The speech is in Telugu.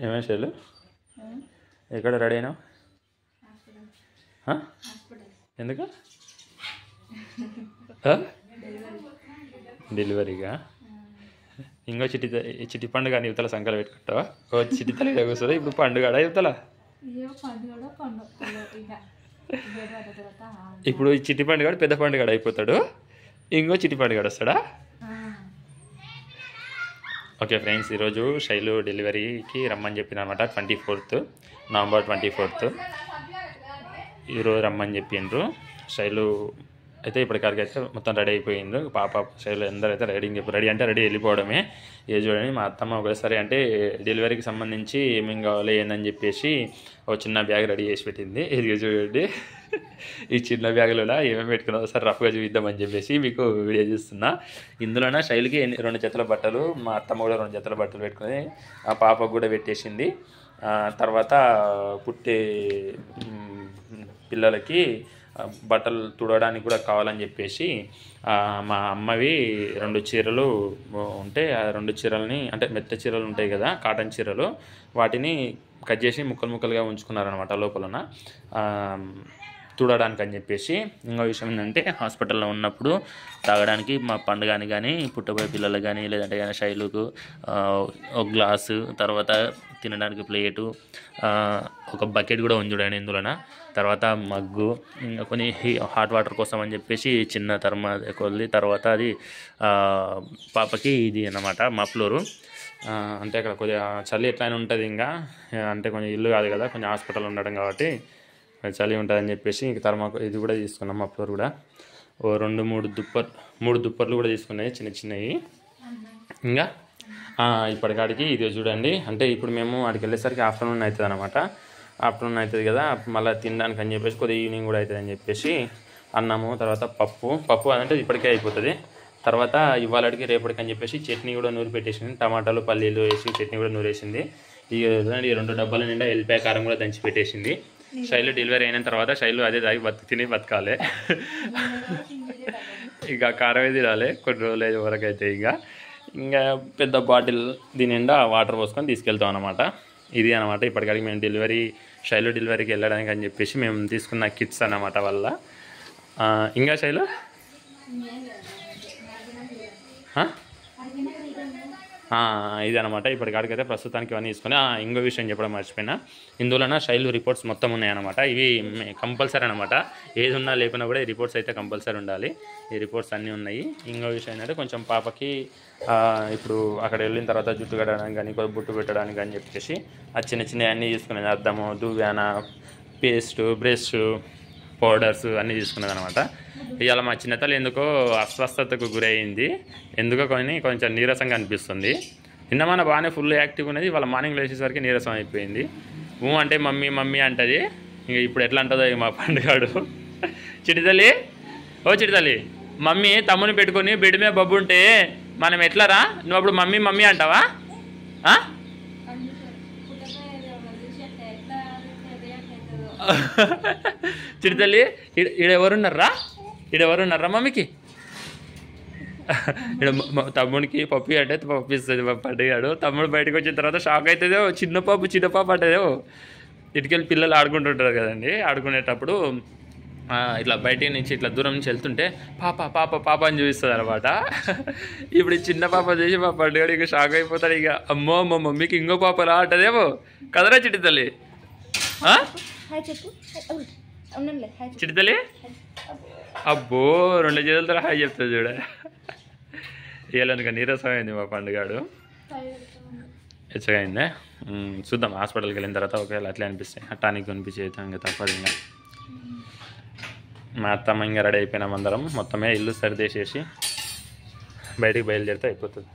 ఏమైనా శైలు ఎక్కడ రెడీ అయినావు? ఎందుకు? డెలివరీగా? ఇంకో చిట్టి పండుగ యువతల సంకలు పెట్టుకుంటావా? ఓ చిట్టి తల్లి కూర్చోదా ఇప్పుడు పండుగ యువతల? ఇప్పుడు ఈ చిట్టి పండుగ పెద్ద పండుగ అయిపోతాడు, ఇంకో చిట్టి పండుగ వస్తాడా? ఓకే ఫ్రెండ్స్, ఈరోజు శైలు డెలివరీకి రమ్మని చెప్పింది అనమాట. 24th నవంబర్ 24th ఈరోజు రమ్మని చెప్పిండ్రు. శైలు అయితే ఇప్పటికరకు అయితే మొత్తం రెడీ అయిపోయింది. పాప శైలు అందరూ అయితే రెడీ అంటే రెడీ వెళ్ళిపోవడమే. ఏ చూడండి, మా అత్తమ్మ ఒకసారి అంటే డెలివరీకి సంబంధించి ఏమేమి కావాలి ఏందని చెప్పేసి ఒక చిన్న బ్యాగ్ రెడీ చేసి పెట్టింది. ఇది చూడండి, ఈ చిన్న బ్యాగులో ఏమేమి పెట్టుకున్నా ఒకసారి రఫ్గా చూపిద్దామని చెప్పేసి మీకు వీడియో చూస్తున్నా. ఇందులోనే శైలికి 2 జతల బట్టలు, మా అత్తమ్మ కూడా 2 జతల బట్టలు పెట్టుకుని ఆ పాపకు కూడా పెట్టేసింది. తర్వాత పుట్టే పిల్లలకి బట్టలు తుడవడానికి కూడా కావాలని చెప్పేసి మా అమ్మవి 2 చీరలు ఉంటే ఆ 2 చీరలని, అంటే మెత్త చీరలు ఉంటాయి కదా, కాటన్ చీరలు, వాటిని కట్ చేసి ముక్కలు ముక్కలుగా ఉంచుకున్నారనమాట లోపలన తుడడానికి అని చెప్పేసి. ఇంకో విషయం ఏంటంటే, హాస్పిటల్లో ఉన్నప్పుడు తాగడానికి మా పండుగని కానీ పుట్టబోయే పిల్లలు కానీ లేదంటే కానీ శైలుకు ఒక గ్లాసు, తర్వాత తినడానికి ప్లేటు, ఒక బకెట్ కూడా ఉంది చూడండి ఇందులోన, తర్వాత మగ్గు, ఇంకా కొన్ని హాట్ వాటర్ కోసం అని చెప్పేసి చిన్న కొద్ది, తర్వాత అది పాపకి ఇది అన్నమాట మఫ్లరు. అంటే అక్కడ కొద్దిగా చలి ఎట్లయినా ఉంటుంది, ఇంకా అంటే కొంచెం ఇల్లు కాదు కదా, కొంచెం హాస్పిటల్ ఉండడం కాబట్టి చలి ఉంటుందని చెప్పేసి ఇంక ఇది కూడా తీసుకున్నాం మఫ్లర్ కూడా. ఓ 3 దుప్పర్లు కూడా తీసుకున్నాయి చిన్న చిన్నవి. ఇంకా ఇప్పటికాడికి ఇది చూడండి, అంటే ఇప్పుడు మేము అక్కడికి వెళ్ళేసరికి ఆఫ్టర్నూన్ అవుతుంది అనమాట. ఆఫ్టర్నూన్ అవుతుంది కదా, మళ్ళీ తినడానికి అని చెప్పేసి కొద్దిగా ఈవినింగ్ కూడా అవుతుంది అని చెప్పేసి అన్నము, తర్వాత పప్పు అదంటే ఇప్పటికే అయిపోతుంది. తర్వాత ఇవాళకి రేపటికి అని చెప్పేసి చట్నీ కూడా నూరి పెట్టేసింది, టమాటాలు పల్లీలు వేసి చట్నీ కూడా నూరేసింది. ఈ 2 డబ్బాల నిండా ఎల్లిపాయ కారం కూడా దంచి పెట్టేసింది. శైలు డెలివరీ అయిన తర్వాత శైలు అదే తాగి తిని బతకాలి, ఇక కారమే తినాలి కొన్ని రోజులు వరకు అయితే. ఇంకా పెద్ద బాటిల్ దీని నిండా వాటర్ పోసుకొని తీసుకెళ్తాం అనమాట. ఇది అనమాట ఇప్పటికీ మేము శైలు డెలివరీకి వెళ్ళడానికి అని చెప్పేసి మేము తీసుకున్న కిట్స్ అన్నమాట వల్ల. ఇంకా శైలు ఇది అనమాట ఇప్పటికాడికైతే ప్రస్తుతానికి ఇవన్నీ తీసుకొని. ఇంకో విషయం చెప్పడం మర్చిపోయినా, ఇందులోన శైలు రిపోర్ట్స్ మొత్తం ఉన్నాయన్నమాట. ఇవి కంపల్సరీ అనమాట, ఏది ఉన్నా లేకున్నా కూడా ఈ రిపోర్ట్స్ అయితే కంపల్సరీ ఉండాలి. ఈ రిపోర్ట్స్ అన్నీ ఉన్నాయి. ఇంకో విషయం ఏంటంటే, కొంచెం పాపకి ఇప్పుడు అక్కడ వెళ్ళిన తర్వాత జుట్టు కట్టడానికి కానీ బొట్టు పెట్టడానికి అని చెప్పేసి ఆ చిన్న అన్నీ తీసుకునేది, అద్దము, దువ్యాన, పేస్ట్, బ్రష్, పౌడర్స్ అన్నీ తీసుకున్నది అనమాట. ఇవాళ మా చిన్నతల్లి ఎందుకో అస్వస్థతకు గురయింది, ఎందుకో కొంచెం నీరసంగా అనిపిస్తుంది. నిన్నమన్నా బాగానే ఫుల్ యాక్టివ్ ఉన్నది, ఇవాళ మార్నింగ్ లేచేసరికి నీరసం అయిపోయింది. అంటే మమ్మీ మమ్మీ అంటది. ఇంక ఇప్పుడు ఎట్లా అంటుందో మా పండుగాడు. చిటితల్లి, ఓ చిటితల్లి, మమ్మీ తమ్ముని పెట్టుకొని బెడ్ మీద బొబ్బు ఉంటే మనం ఎట్లారా, నువ్వు అప్పుడు మమ్మీ మమ్మీ అంటావా? చిటితల్లి, ఈడెవరున్నారా మమ్మీకి? ఇక్కడ తమ్ముడికి పప్పి అంటే పప్పిస్తుంది పండుగాడు. తమ్ముడు బయటకు వచ్చిన తర్వాత షాక్ అవుతుందో, చిన్న పాప అంటేదో. ఇటుకెళ్ళి పిల్లలు ఆడుకుంటుంటారు కదండి, ఆడుకునేటప్పుడు ఇట్లా బయట నుంచి ఇట్లా దూరం నుంచి వెళ్తుంటే పాప అని చూపిస్తుంది అనమాట. ఇప్పుడు ఈ చిన్న పాప చేసి మా పండుగడు ఇక షాక్ అయిపోతాడు. ఇక అమ్మో మా మమ్మీకి ఇంకో పాప రా అంటదేమో కదరా చిట్టి తల్లి? చిట్టి తల్లి అబ్బో 2 చేతులతో హాయ్ చెప్తుంది చూడ. ఇవ్వలేదుగా నీరసం అయింది మా పండుగాడు, హెచ్చగా అయిందే. చూద్దాం హాస్పిటల్కి వెళ్ళిన తర్వాత ఒకవేళ అట్లే అనిపిస్తాయి టానిక్ కనిపించేది, ఇంకా తప్పదు. ఇంకా మా అత్తమ్మ ఇంకా రెడీ అయిపోయినాం అందరం, మొత్తమే ఇల్లు సరిదేసేసి బయటికి బయలుదేరితే అయిపోతుంది.